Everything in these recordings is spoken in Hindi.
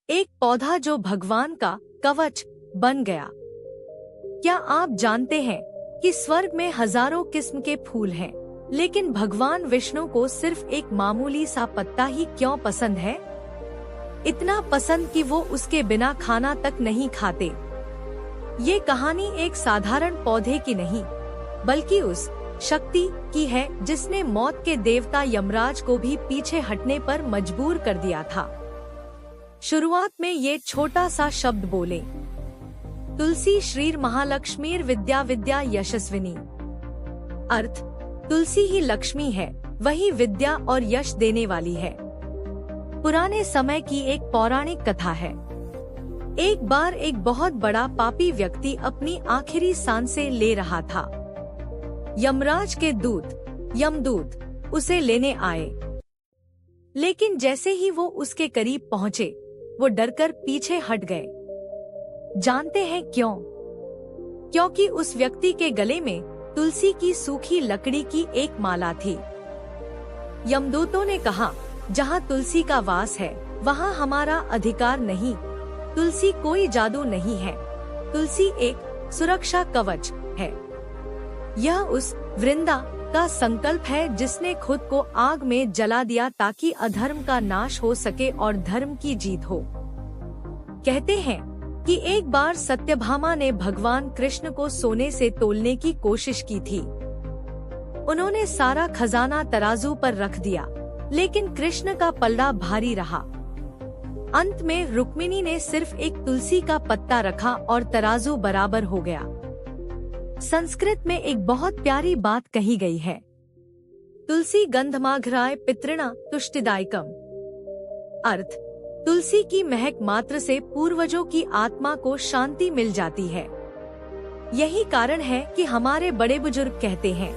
एक पौधा जो भगवान का कवच बन गया। क्या आप जानते हैं कि स्वर्ग में हजारों किस्म के फूल हैं, लेकिन भगवान विष्णु को सिर्फ एक मामूली सा पत्ता ही क्यों पसंद है? इतना पसंद कि वो उसके बिना खाना तक नहीं खाते। ये कहानी एक साधारण पौधे की नहीं, बल्कि उस शक्ति की है जिसने मौत के देवता यमराज को भी पीछे हटने पर मजबूर कर दिया था। शुरुआत में ये छोटा सा शब्द बोले, तुलसी श्रीर महालक्ष्मीर विद्या विद्या यशस्विनी। अर्थ, तुलसी ही लक्ष्मी है, वही विद्या और यश देने वाली है। पुराने समय की एक पौराणिक कथा है। एक बार एक बहुत बड़ा पापी व्यक्ति अपनी आखिरी सांसें ले रहा था। यमराज के दूत यमदूत उसे लेने आए, लेकिन जैसे ही वो उसके करीब पहुँचे, वो डरकर पीछे हट गए। जानते हैं क्यों? क्योंकि उस व्यक्ति के गले में तुलसी की सूखी लकड़ी की एक माला थी। यमदूतों ने कहा, जहाँ तुलसी का वास है, वहाँ हमारा अधिकार नहीं। तुलसी कोई जादू नहीं है, तुलसी एक सुरक्षा कवच है। यह उस वृंदा का संकल्प है जिसने खुद को आग में जला दिया ताकि अधर्म का नाश हो सके और धर्म की जीत हो। कहते हैं कि एक बार सत्यभामा ने भगवान कृष्ण को सोने से तोलने की कोशिश की थी। उन्होंने सारा खजाना तराजू पर रख दिया, लेकिन कृष्ण का पल्ला भारी रहा। अंत में रुक्मिणी ने सिर्फ एक तुलसी का पत्ता रखा और तराजू बराबर हो गया। संस्कृत में एक बहुत प्यारी बात कही गई है, तुलसी गंधमाघ्राय पितृणा तुष्टिदायकम। अर्थ, तुलसी की महक मात्र से पूर्वजों की आत्मा को शांति मिल जाती है। यही कारण है कि हमारे बड़े बुजुर्ग कहते हैं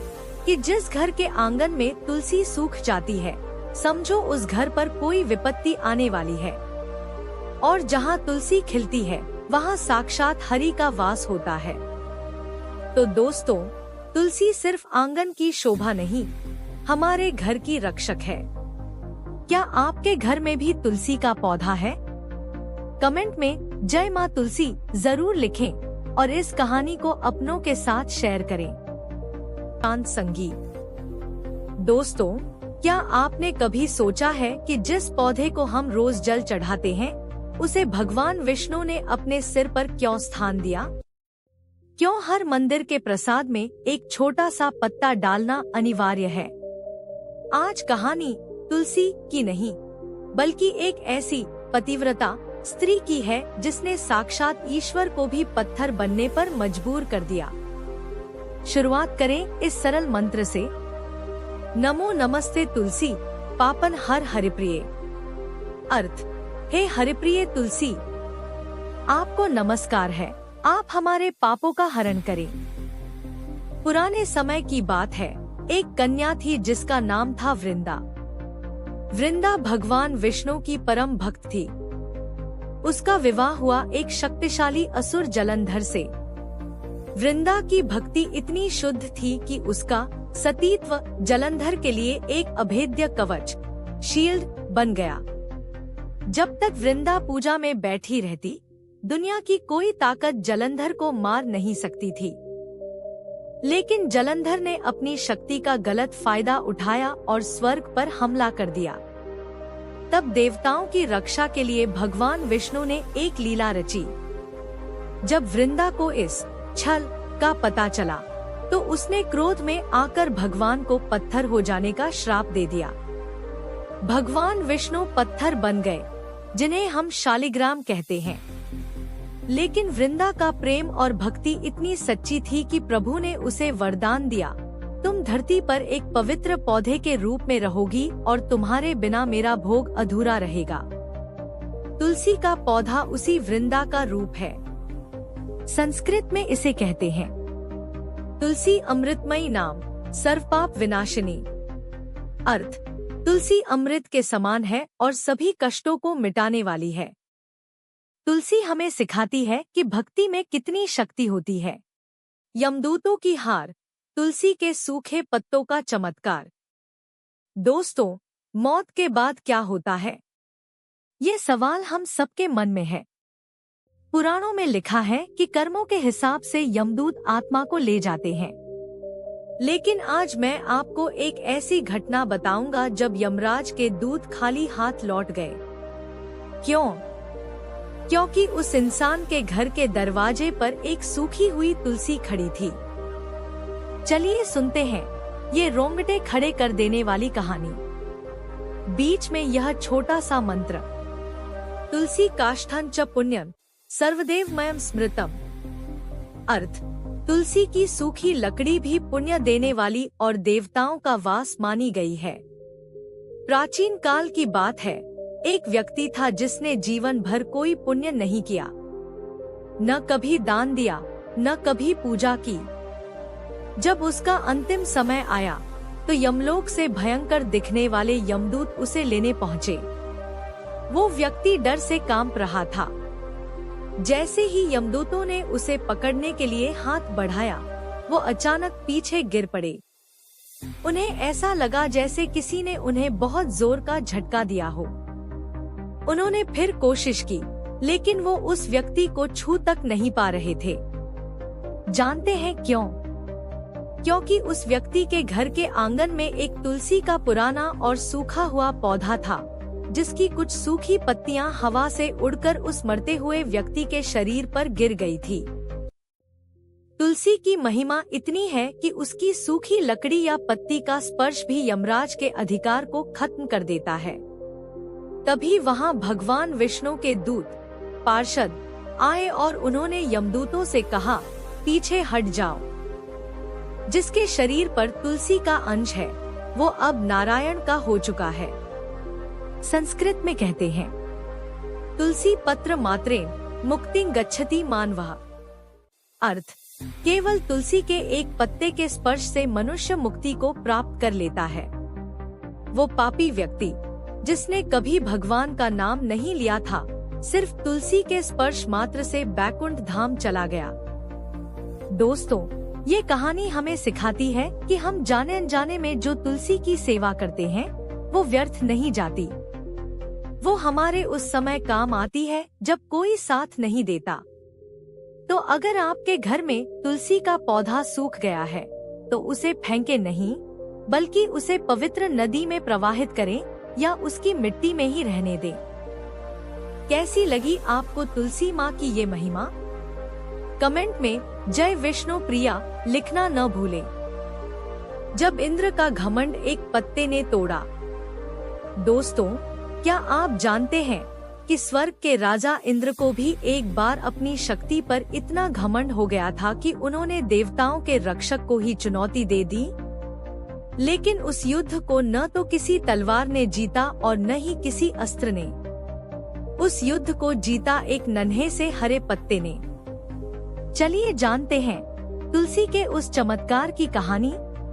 कि जिस घर के आंगन में तुलसी सूख जाती है, समझो उस घर पर कोई विपत्ति आने वाली है। और जहाँ तुलसी खिलती है, वहाँ साक्षात हरि का वास होता है। तो दोस्तों, तुलसी सिर्फ आंगन की शोभा नहीं, हमारे घर की रक्षक है। क्या आपके घर में भी तुलसी का पौधा है? कमेंट में जय माँ तुलसी जरूर लिखें और इस कहानी को अपनों के साथ शेयर करें। शांत संगीत। दोस्तों, क्या आपने कभी सोचा है कि जिस पौधे को हम रोज जल चढ़ाते हैं, उसे भगवान विष्णु ने अपने सिर पर क्यों स्थान दिया? क्यों हर मंदिर के प्रसाद में एक छोटा सा पत्ता डालना अनिवार्य है? आज कहानी तुलसी की नहीं, बल्कि एक ऐसी पतिव्रता स्त्री की है जिसने साक्षात ईश्वर को भी पत्थर बनने पर मजबूर कर दिया। शुरुआत करें इस सरल मंत्र से। नमो नमस्ते तुलसी, पापन हर हरिप्रिय। अर्थ, हे हरिप्रिय तुलसी, आपको नमस्कार है, आप हमारे पापों का हरण करें। पुराने समय की बात है, एक कन्या थी जिसका नाम था वृंदा। वृंदा भगवान विष्णु की परम भक्त थी। उसका विवाह हुआ एक शक्तिशाली असुर जलंधर से। वृंदा की भक्ति इतनी शुद्ध थी कि उसका सतीत्व जलंधर के लिए एक अभेद्य कवच शील्ड बन गया। जब तक वृंदा पूजा में बैठी रहती, दुनिया की कोई ताकत जलंधर को मार नहीं सकती थी। लेकिन जलंधर ने अपनी शक्ति का गलत फायदा उठाया और स्वर्ग पर हमला कर दिया। तब देवताओं की रक्षा के लिए भगवान विष्णु ने एक लीला रची। जब वृंदा को इस छल का पता चला, तो उसने क्रोध में आकर भगवान को पत्थर हो जाने का श्राप दे दिया। भगवान विष्णु पत्थर बन गए, जिन्हें हम शालिग्राम कहते हैं। लेकिन वृंदा का प्रेम और भक्ति इतनी सच्ची थी कि प्रभु ने उसे वरदान दिया, तुम धरती पर एक पवित्र पौधे के रूप में रहोगी और तुम्हारे बिना मेरा भोग अधूरा रहेगा। तुलसी का पौधा उसी वृंदा का रूप है। संस्कृत में इसे कहते हैं तुलसी अमृतमयी नाम, सर्वपाप विनाशिनी। अर्थ, तुलसी अमृत के समान है और सभी कष्टों को मिटाने वाली है। तुलसी हमें सिखाती है कि भक्ति में कितनी शक्ति होती है। यमदूतों की हार, तुलसी के सूखे पत्तों का चमत्कार। दोस्तों, मौत के बाद क्या होता है? ये सवाल हम सबके मन में है। पुराणों में लिखा है कि कर्मों के हिसाब से यमदूत आत्मा को ले जाते हैं। लेकिन आज मैं आपको एक ऐसी घटना बताऊंगा जब यमराज के दूत खाली हाथ लौट गए। क्यों? क्योंकि उस इंसान के घर के दरवाजे पर एक सूखी हुई तुलसी खड़ी थी। चलिए सुनते हैं ये रोंगटे खड़े कर देने वाली कहानी। बीच में यह छोटा सा मंत्र, तुलसी काष्ठं च पुण्यं सर्वदेवमयं स्मृतम। अर्थ, तुलसी की सूखी लकड़ी भी पुण्य देने वाली और देवताओं का वास मानी गई है। प्राचीन काल की बात है, एक व्यक्ति था जिसने जीवन भर कोई पुण्य नहीं किया, न कभी दान दिया, न कभी पूजा की। जब उसका अंतिम समय आया तो यमलोक से भयंकर दिखने वाले यमदूत उसे लेने पहुँचे। वो व्यक्ति डर से कांप रहा था। जैसे ही यमदूतों ने उसे पकड़ने के लिए हाथ बढ़ाया, वो अचानक पीछे गिर पड़े। उन्हें ऐसा लगा जैसे किसी ने उन्हें बहुत जोर का झटका दिया हो। उन्होंने फिर कोशिश की, लेकिन वो उस व्यक्ति को छू तक नहीं पा रहे थे। जानते हैं क्यों? क्योंकि उस व्यक्ति के घर के आंगन में एक तुलसी का पुराना और सूखा हुआ पौधा था, जिसकी कुछ सूखी पत्तियां हवा से उड़कर उस मरते हुए व्यक्ति के शरीर पर गिर गई थी। तुलसी की महिमा इतनी है कि उसकी सूखी लकड़ी या पत्ती का स्पर्श भी यमराज के अधिकार को खत्म कर देता है। तभी वहां भगवान विष्णु के दूत पार्षद आए और उन्होंने यमदूतों से कहा, पीछे हट जाओ। जिसके शरीर पर तुलसी का अंश है, वो अब नारायण का हो चुका है। संस्कृत में कहते हैं, तुलसी पत्र मात्रेण मुक्तिं गच्छति मानवः। अर्थ, केवल तुलसी के एक पत्ते के स्पर्श से मनुष्य मुक्ति को प्राप्त कर लेता है। वो पापी व्यक्ति जिसने कभी भगवान का नाम नहीं लिया था, सिर्फ तुलसी के स्पर्श मात्र से बैकुंठ धाम चला गया। दोस्तों, ये कहानी हमें सिखाती है कि हम जाने अनजाने में जो तुलसी की सेवा करते हैं, वो व्यर्थ नहीं जाती। वो हमारे उस समय काम आती है जब कोई साथ नहीं देता। तो अगर आपके घर में तुलसी का पौधा सूख गया है, तो उसे फेंके नहीं, बल्कि उसे पवित्र नदी में प्रवाहित करें या उसकी मिट्टी में ही रहने दें। कैसी लगी आपको तुलसी माँ की ये महिमा? कमेंट में जय विष्णु प्रिया लिखना न भूलें। जब इंद्र का घमंड एक पत्ते ने तोड़ा। दोस्तों, क्या आप जानते हैं कि स्वर्ग के राजा इंद्र को भी एक बार अपनी शक्ति पर इतना घमंड हो गया था कि उन्होंने देवताओं के रक्षक को ही चुनौती दे दी। लेकिन उस युद्ध को न तो किसी तलवार ने जीता और न ही किसी अस्त्र ने। उस युद्ध को जीता एक नन्हे से हरे पत्ते ने। चलिए जानते हैं तुलसी के उस चमत्कार की कहानी,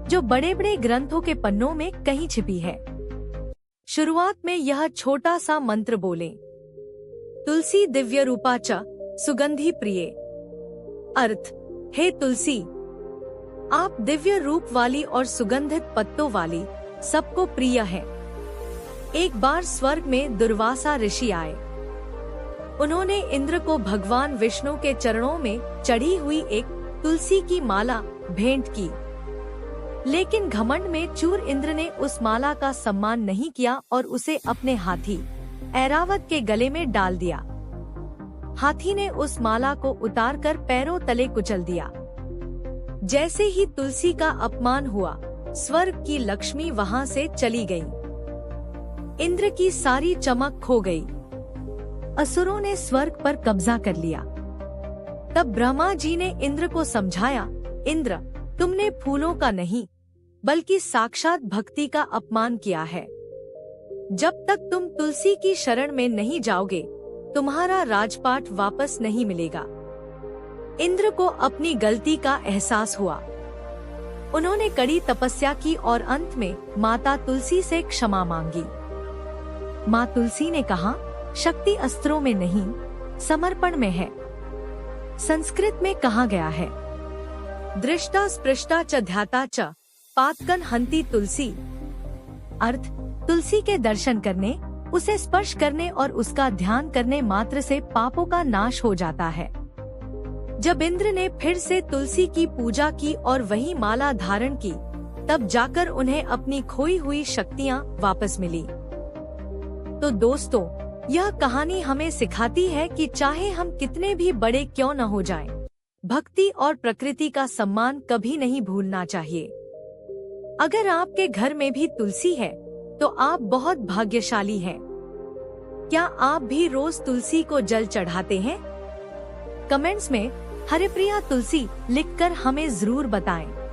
जो बड़े बड़े ग्रंथों के पन्नों में कहीं छिपी है। शुरुआत में यह छोटा सा मंत्र बोलें, तुलसी दिव्य रूपा च सुगंधि प्रिय। अर्थ, हे तुलसी, आप दिव्य रूप वाली और सुगंधित पत्तों वाली, सबको प्रिय है। एक बार स्वर्ग में दुर्वासा ऋषि आए। उन्होंने इंद्र को भगवान विष्णु के चरणों में चढ़ी हुई एक तुलसी की माला भेंट की। लेकिन घमंड में चूर इंद्र ने उस माला का सम्मान नहीं किया और उसे अपने हाथी ऐरावत के गले में डाल दिया। हाथी ने उस माला को उतारकर पैरों तले कुचल दिया। जैसे ही तुलसी का अपमान हुआ, स्वर्ग की लक्ष्मी वहां से चली गई। इंद्र की सारी चमक खो गई। असुरों ने स्वर्ग पर कब्जा कर लिया। तब ब्रह्मा जी ने इंद्र को समझाया, इंद्र, तुमने फूलों का नहीं, बल्कि साक्षात भक्ति का अपमान किया है। जब तक तुम तुलसी की शरण में नहीं जाओगे, तुम्हारा राजपाट वापस नहीं मिलेगा। इंद्र को अपनी गलती का एहसास हुआ। उन्होंने कड़ी तपस्या की और अंत में माता तुलसी से क्षमा मांगी। माँ तुलसी ने कहा, शक्ति अस्त्रों में नहीं, समर्पण में है। संस्कृत में कहा गया है, दृष्टा स्पृष्टा च ध्याता च पातकन हंति तुलसी। अर्थ, तुलसी के दर्शन करने, उसे स्पर्श करने और उसका ध्यान करने मात्र से पापों का नाश हो जाता है। जब इंद्र ने फिर से तुलसी की पूजा की और वही माला धारण की, तब जाकर उन्हें अपनी खोई हुई शक्तियाँ वापस मिली। तो दोस्तों, यह कहानी हमें सिखाती है कि चाहे हम कितने भी बड़े क्यों न हो जाएं, भक्ति और प्रकृति का सम्मान कभी नहीं भूलना चाहिए। अगर आपके घर में भी तुलसी है, तो आप बहुत भाग्यशाली हैं। क्या आप भी रोज तुलसी को जल चढ़ाते हैं? कमेंट्स में हरिप्रिया तुलसी लिखकर हमें जरूर बताएं।